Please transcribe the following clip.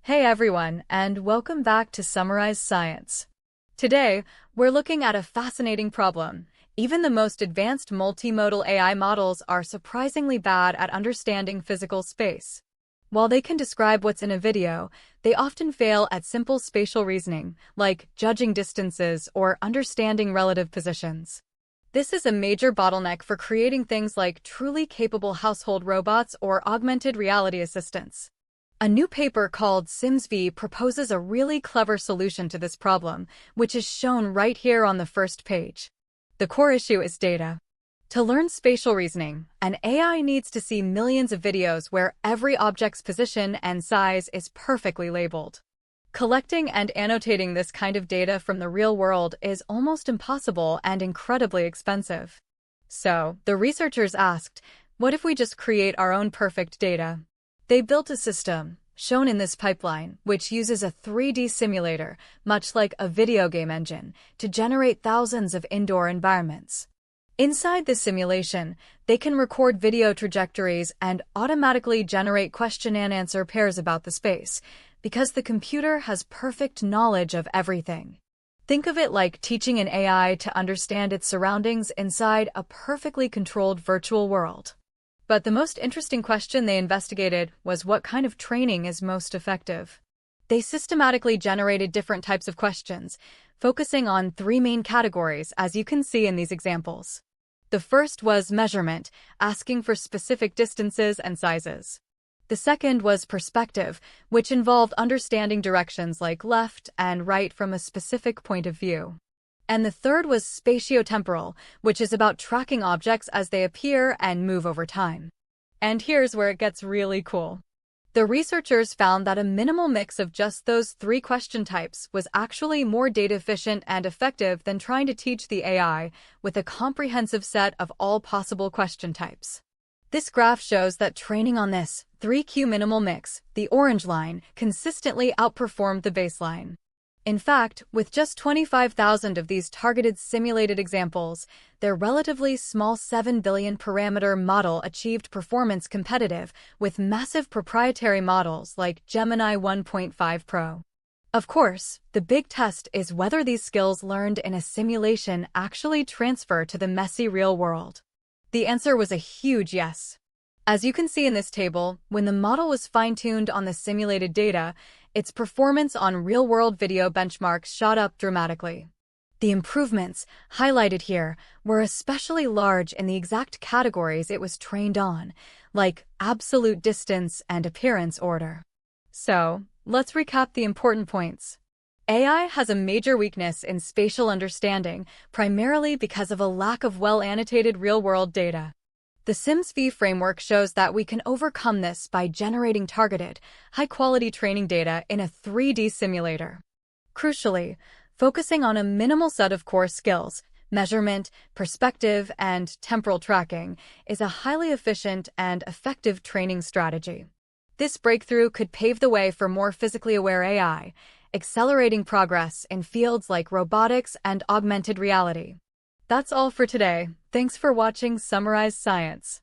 Hey everyone, and welcome back to Summarize Science. Today, we're looking at a fascinating problem. Even the most advanced multimodal AI models are surprisingly bad at understanding physical space. While they can describe what's in a video, they often fail at simple spatial reasoning, like judging distances or understanding relative positions. This is a major bottleneck for creating things like truly capable household robots or augmented reality assistants. A new paper called SIMS proposes a really clever solution to this problem, which is shown right here on the first page. The core issue is data. To learn spatial reasoning, an AI needs to see millions of videos where every object's position and size is perfectly labeled. Collecting and annotating this kind of data from the real world is almost impossible and incredibly expensive. So, the researchers asked, what if we just create our own perfect data? They built a system, shown in this pipeline, which uses a 3D simulator, much like a video game engine, to generate thousands of indoor environments. Inside the simulation, they can record video trajectories and automatically generate question-and-answer pairs about the space, because the computer has perfect knowledge of everything. Think of it like teaching an AI to understand its surroundings inside a perfectly controlled virtual world. But the most interesting question they investigated was what kind of training is most effective. They systematically generated different types of questions, focusing on three main categories, as you can see in these examples. The first was measurement, asking for specific distances and sizes. The second was perspective, which involved understanding directions like left and right from a specific point of view. And the third was spatiotemporal, which is about tracking objects as they appear and move over time. And here's where it gets really cool. The researchers found that a minimal mix of just those three question types was actually more data efficient and effective than trying to teach the AI with a comprehensive set of all possible question types. This graph shows that training on this 3Q minimal mix, the orange line, consistently outperformed the baseline. In fact, with just 25,000 of these targeted simulated examples, their relatively small 7 billion parameter model achieved performance competitive with massive proprietary models like Gemini 1.5 Pro. Of course, the big test is whether these skills learned in a simulation actually transfer to the messy real world. The answer was a huge yes. As you can see in this table, when the model was fine-tuned on the simulated data, its performance on real-world video benchmarks shot up dramatically. The improvements, highlighted here, were especially large in the exact categories it was trained on, like absolute distance and appearance order. So, let's recap the important points. AI has a major weakness in spatial understanding, primarily because of a lack of well-annotated real-world data. The SIMS framework shows that we can overcome this by generating targeted, high-quality training data in a 3D simulator. Crucially, focusing on a minimal set of core skills, measurement, perspective, and temporal tracking, is a highly efficient and effective training strategy. This breakthrough could pave the way for more physically aware AI, accelerating progress in fields like robotics and augmented reality. That's all for today. Thanks for watching Summarize Science.